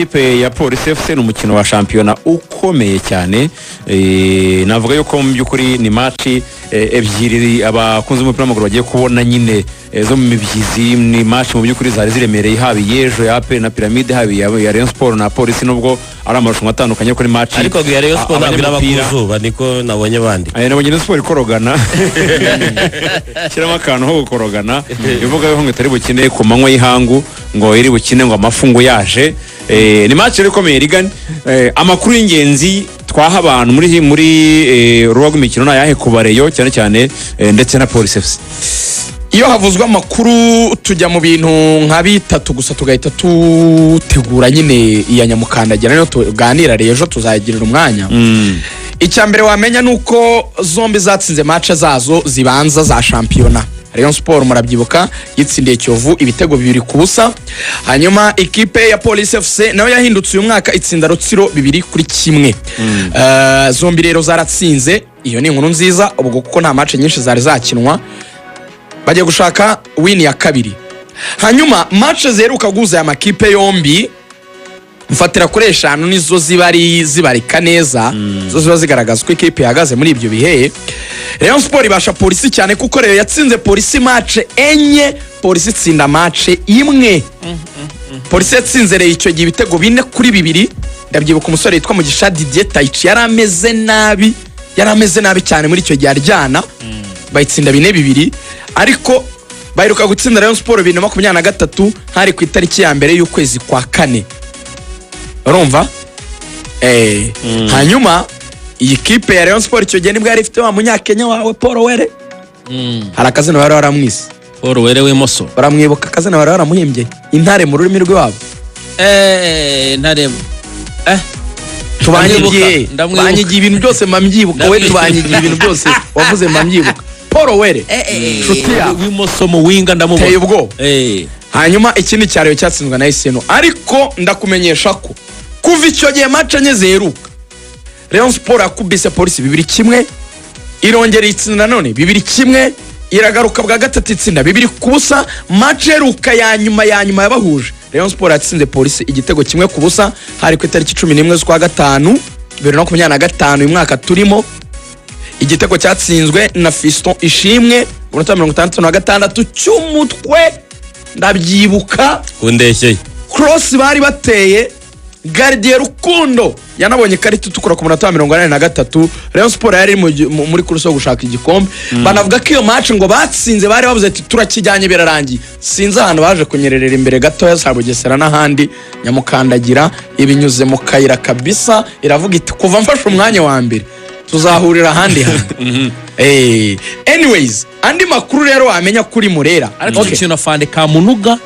n'ikipe ya Police FC ni umukino wa shampiyona ukomeye cyane. Navuga yuko mu byukuri ni match ebyiri abakunze umupira w'amaguru bagiye kubona nyine zo mu mibyizi. Ni match mu byukuri zari ziremereye, haba yejo ya APR na Pyramide, haba ya Rayon Sport na Police, nubwo ari amarushanwa atandukanye kuri match. Ariko ya Rayon Sport nabwira abakuzuba niko nabonye bandi. Nabonye Rayon Sport ikorogana. Kirama akantu ho gukorogana. Bivuga yuko ngo itari bukine ku manywa y'ihangu, ngo iri bukine ngo amafungo yaje. Ni match ikomeye rigani. Amakuru y'ingenzi twaha abantu muri ruwago imikino nayahe ku Rayon cyane cyane ndetse na Police FC. Iyo havuzwa amakuru tujya mu bintu nka bitatu gusa tugahita tutegura nyine iya nyamukandagira no tuganira rejo tuzagirira umwanya. Icyambere wamenya nuko zombi zatsinze match zazo zibanza za shampiyona. Rayon Sport murabyibuka yitsindiye Kiyovu ibitego 2-0. Hanyuma ikipe ya Police FC nayo yahindutse uyu mwaka itsinda Rutsiro 2-1. Zombi rero zaratsinze, iyo ni inkuru nziza ubwo kuko nta match nyinshi zari zakinwa. Bagiye gushaka win ya kabiri. Hanyuma match zeruka guza ya makipe yombi mfatira kuri 5 nizo zibarika neza. Zo ziba zigaragaza ko ikipe yahagaze muri ibyo bihe. Rayon Sport ibasha Police cyane kuko Rayon yatsinze Police match enye, Police itsinda match imwe. Police yatsinze Rayon icyo gihe ibitego 4-2. Ndabyibuka umusore yitwa Mugisha Didier Taichi yarameze nabi cyane muri icyo gihe aryana. Bayitsinda 4-2 ariko bayiruka gutsinda Rayon Sport 2023 hari ku itariki ya mbere y'ukwezi kwa 4. Urumva? Hanyuma iyi kipe ya Rayon Sport icyo gihe nibwo yari ifite wa munyakenya wawe Paul Were. Hari akazina bari baramwise Paul Were w'Imoso. Baramwibuka akazina bari baramuhimbye intare mu rurimi rwabo. Intare tubanyigiye ibintu byose mamyibuka we tubanyigiye ibintu byose wavuze mamyibuka Paul Were shuti ya w'Imoso mu winga ndamubona teye ubwo. Hanyuma ikindi cyariyo cyatsinzwe na Iseno ariko ndakumenyesha ko kuva icyo gihe match enye zeruka Rayon Sport akubise Police 2-1, irongera itsinda none 2-1, iragaruka bwa gatatu itsinda 2-0. Match eruka ya nyuma yabahuje Rayon Sport yatsinze Police igitego 1-0 hari ku itariki 11 z'ukwa 5 2025 uyu mwaka turimo. Igitego cyatsinzwe na Fiston Ishimwe mu 56 cy'umutwe ndabyibuka kundeshye cross bari bateye Gardien Rukundo yanabonye karita tukura ku 43. Rayon Sport yari muri kurso yo gushaka igikombe. Banavuga ko iyo match ngo batsinze bari bavuze ati turakijyanye birarangiye. Sinza ahantu baje kunyererera imbere gato ya Sabugesera n'ahandi nyamukandagira ibinyuze mu kayira kabisa. Iravuga iti kuva mfashe umwanya wa mbere tuzahurira ahandi hantu. Anyways andi makuru rero wamenya kuri Murera ariko ikintu afande ka munuga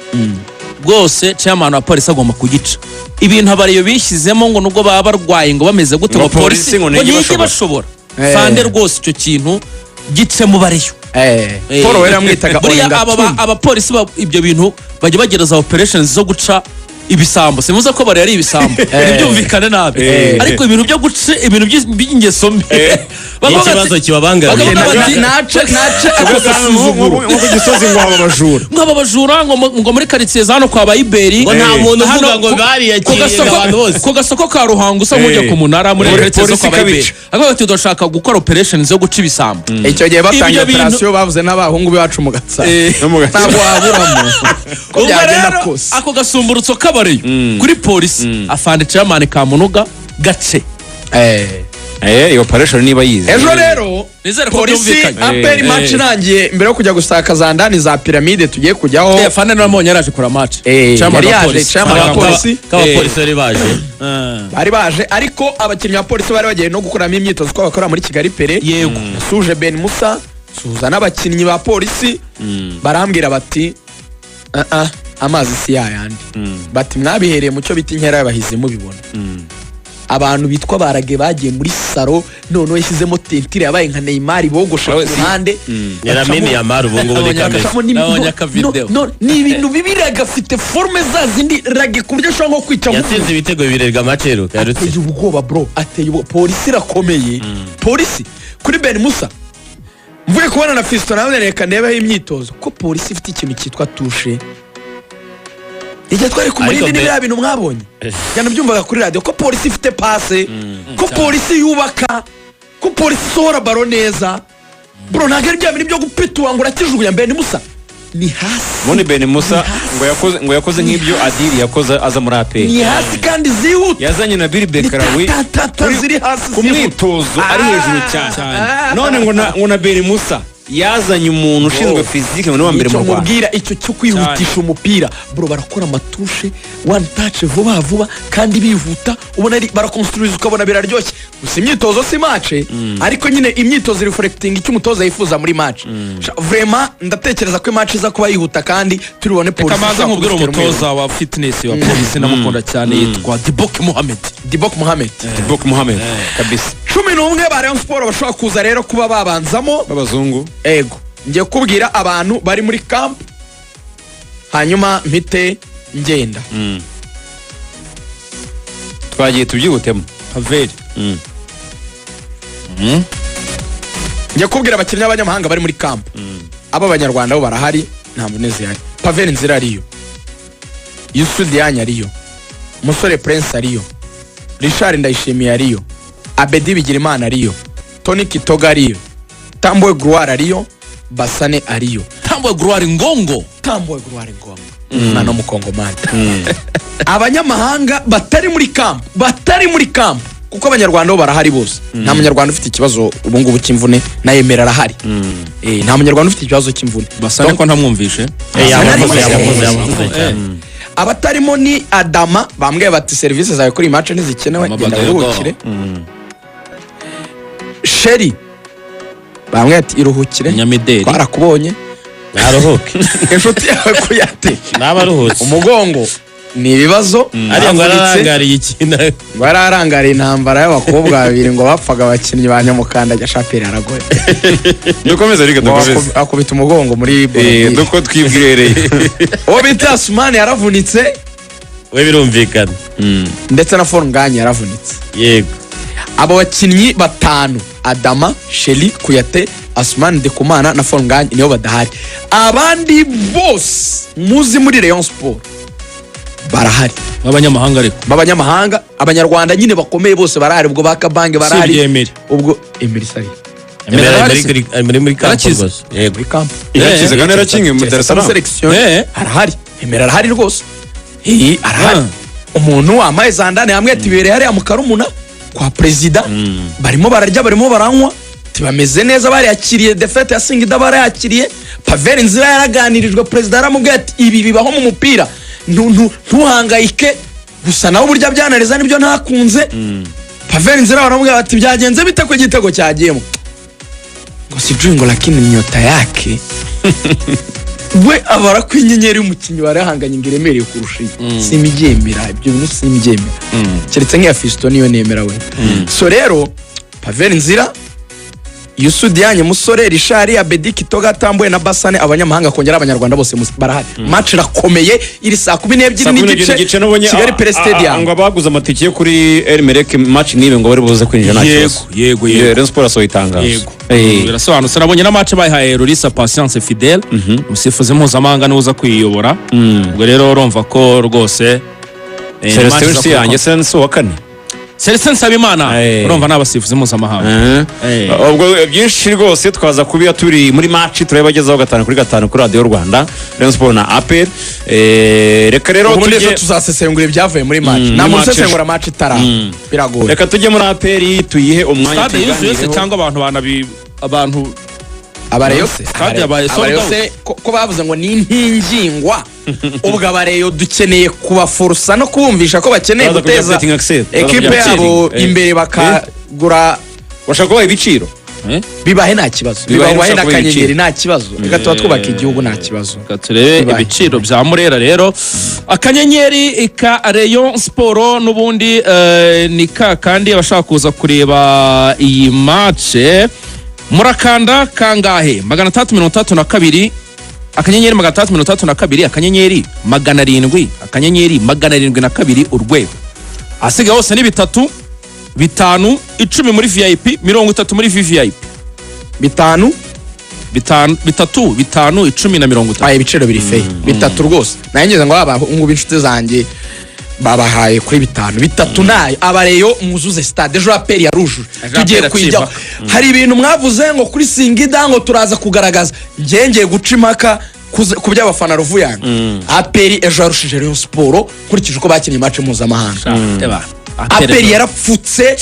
bwose chairman wa Police agomba kugica ibintu abariyo bishyizemo ngo nubwo baba barwaye ngo bameze gute ngo Police ngo niki bashobora fande rwose icyo kintu gitse mu bariyo. Paul Were amwitaga aba Police ibyo bintu bajye bagereza operations zo guca ibisambo. Simuza ko bari ari ibisambo byumvikane nabi ariko ibintu byo guca ibintu by'ingeso mbi ikibazo kibabangamiye nace ngo gisozi ngo ababajura ngo muri quartier zano kwa Bayiberi ngo nta muntu uvuga ngo bari yakiriye abantu bose ko gasoko ka Ruhango usa nk'ujya ku munara muri quartier zo kwa Bayiberi ahubwo bati doshaka gukora operations zo guca ibisambo. Icyo gihe batangiye operation bavuze n'abahungu bacu mu gatsa ntabwo waburamo ko byagenda kose ako gasumburutso kabariyo kuri Police afande chairman ka munuga gace iyo operation niba yize. Ejo rero Police APR match irangiye mbere yo kujya gusaka Zandani za Pyramide tugiye kujyaho. Afande naramonye yaraje kura match chairman wa Police bari baje ariko abakinnyi ba Police bari bagiye no gukoramo imyitozo ko bakora muri Kigali Pere. Yego Suje Ben Musa suza n'abakinnyi ba Police barambwira bati amazi si yayandi. Bati mwabihereye mu cyo biti inkera y'abahizi mubibona. Abantu bitwa barage bagiye muri saro none yishyizemo tentire yabaye nka Neymar bogosha ku ruhande yaramini yamara ubungu buri kamera nabonye aka video ni ibintu bibiraga afite forme zazindi rage kuryo shaka nko kwica mu yatsinze ibitego bibirega macero karutse ubwoba bro ateye Police irakomeye. Police kuri Ben Musa mvuye kubona na Fiston nawe reka ndebeho imyitozo ko Police ifite ikintu cyitwa touche igihe twari ku Murindi n'ibiriya bintu mwabonye cyane byumvaga kuri radio ko polisi ifite passe ko polisi yubaka ko polisi isohora baro neza bro ntabwo ari bya bintu byo gupitua ngo urakijugunya mbere ni Musa ni hasi Moni Ben Musa ngo yakoze nk'ibyo Adili yakoze aza muri APR ni hasi kandi zihuta yazanye na Bill Bekarawi ziri hasi ku mwitozo ari hejuru cyane none ngo na Ben Musa yazanye umuntu ushinzwe physique mu mbere mu Rwanda mubwira icyo cyo kwihutisha umupira bro barakora amatushe one touch vuba kandi bihuta ubona ari barakonstruiza ukabona biraryoshye gusa imyitozo si match ariko nyine imyitozo reflecting icyo umutoza yifuza muri match vraiment ndatekereza ko match iza kuba yihuta kandi turibone polisi kamaza nkubwira umutoza wa fitness wa polisi namukunda cyane yitwa Dibok Mohamed kabisa 11 ba Rayon Sport bashobora kuza rero kuba babanzamo babazungu ego ngiye kubwira abantu bari muri camp hanyuma mpite ngenda twagiye tubyihutemo Haveri ngiye kubwira abakinnyi b'abanyamahanga bari muri camp abo abanyarwanda bo barahari nta munezi yari Pavel Nzira ariyo Yusuf Dianya ariyo Musore Prince ariyo Richard Ndayishimiye ariyo Abedi Bigirimana ariyo Tony Kitoga ariyo Tambwe Gloire ariyo Basane ariyo Tambwe Gloire Ngongo mwana w'umukongomani abanyamahanga batari muri camp kuko abanyarwanda bo barahari bose nta munyarwanda ufite ikibazo ubu ngubu cy'imvune na Yemera arahari nta munyarwanda ufite ikibazo cy'imvune Basane ko ntamwumvishe abatarimo ni Adama bambwiye bati service zawe kuri match ntizikenewe genda wiruhukire Sheri bambwiye ati iruhukire Nyamideli twarakubonye naruhuke inshuti yawe kuyate nabaruhutse umugongo ni ibibazo ari ngo arangariye ikintu ngo arangariye intambara y'abakobwa babiri ngo bapfaga abakinnyi ba Nyamukanda Shapeli aragoye dukomeze reka dukomeze akubita umugongo muri duko twibwirereye uwo bita Asumani yaravunitse we birumvikana ndetse na Forunganye yaravunitse yego abo bakinnyi batanu Adama Sheli Kuyate Asumani Dekumana na Forunganye niyo badahari abandi bose muzi muri Rayon Sport barahari b'abanyamahanga abanyarwanda nyine bakomeye bose barahari ubwo bakabange barahari ubwo Emery Sari muri camp yego camp yakize kandi yarakinge mu Dar es Salaam arahari Emery arahari rwose arahari umuntu wamaye Zandani hamwe atibereye hari amukarumuna kwa president barimo bararya barimo baranywa tibameze neza bariyakiriye defete ya Singida barayakiriye Pavel Nzira yaraganirijwe president aramubwiye ati ibi bibaho mu mupira ntuhangayike gusa nawe burya byanareza nibyo ntakunze Pavel Nzira baramubwira ati byagenze bite ko igitego cyagiyemo ngo sijingo lakini nyota yake we abara kwinyenyeri y'umukinnyi barahanganye ngiremereye kurusha simibyemera ibyo bintu simibyemera keretse nk'iya Fiston niyo nemera we so rero Pavel Nzira Yusuf Dianye Musore Richard Abedi Kitoga Tambwe na Basane abanyamahanga kongera abanyarwanda bose barahari match rakomeye iri saa 12 n'igice Kigali Pele Stadium ngo abaguze amatike kuri Elmerek match nibe ngo bari buze kwinjira nacyo yego Rayon Sport so itangaza birasobanutse nabonye na match bayihaye Lorisa Patience Fidel umusifuzi mpuzamahanga niwe uza kwiyobora ubwo rero urumva ko rwose Celestin yanjye sense wa kane Celestin Sabimana urumva n'abasifuzi mpuzamahanga ubwo byinshi rwose twaza kubiya turi muri match turabagezaho 5-5 kuri Radio Rwanda Rayon Sport na APR reka rero tujye tuzasesengura ibyavuye muri match na musesengura match itara biragoye reka tujye muri APR tuyihe umwanya tuganire cyangwa abantu abareyose ko bavuze ngo ni intingingwa ubwo abareyo dukeneye kubafurusa no kubumvisha ko bakeneye guteza equipe yabo imbere bakagura bashaka kubaha ibiciro bibahe nta kibazo bibahe n'akanyenyeri nta kibazo reka tuba twubaka igihugu nta kibazo turebe ibiciro bya Murera rero akanyenyeri ka Rayon Sport n'ubundi ni kandi abashaka kuza kureba iyi match murakanda kangahe 332 akanyenyeri 332 akanyenyeri 700 akanyenyeri 772 urwego asigaye hose ni 3 5 10 muri VIP 30 muri VVIP 5 bitatu, bitanu, 10 na 50. Aye ibiciro biri feye bitatu rwose nangeze ngo abahungu b'inshuti zanjye babahaye kuri bitatu nayo abareyo muzuze stade ejo aperi yarujuje tugiye kwijyaho hari ibintu mwavuze ngo kuri Singida ngo turaza kugaragaza ngengeye guca impaka ku by'abafana Ruvuyanga aperi ejo yarushije Rayon Sport kurikije uko bakinnye match mpuzamahanga aperi yarapfutse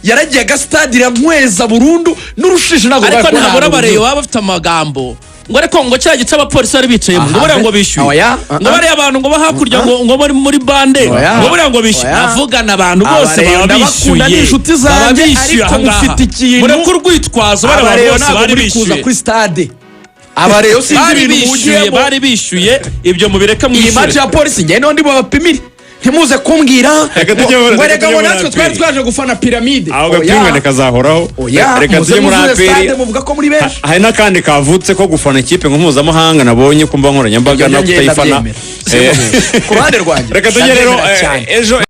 yaragiye agastade iramweza burundu n'urushije nago ariko ntabura abareyo baba bafite amagambo ngo ariko ngo cya gice abapolisi bari bicayemo ngo bariya ngo bishyuye ngo bariya abantu ngo bahakurya ngo bari muri bande ngo bariya ngo bishyuye avugana abantu bose baba bishyuye inshuti zanjye ariko mufite ikintu muri kurwitwazo bariya bose bari bishyuye kuri stade abareyo sinzi ibintu mugiye bari bishyuye ibyo mubireka iyi match ya polisi ngiye n'undi babapimire ntimuze kumbwira ngo reka ngo natwe twari twaje gufana piramide aho gapimwe kazahoraho reka tujye muri aperi muvuga ko muri benshi hari n'akandi kavutse ko gufana ikipe ngo mpuzamahanga nabonye ku mbuga nkoranyambaga no kutayifana ku ruhande rwanjye reka tujye rero ejo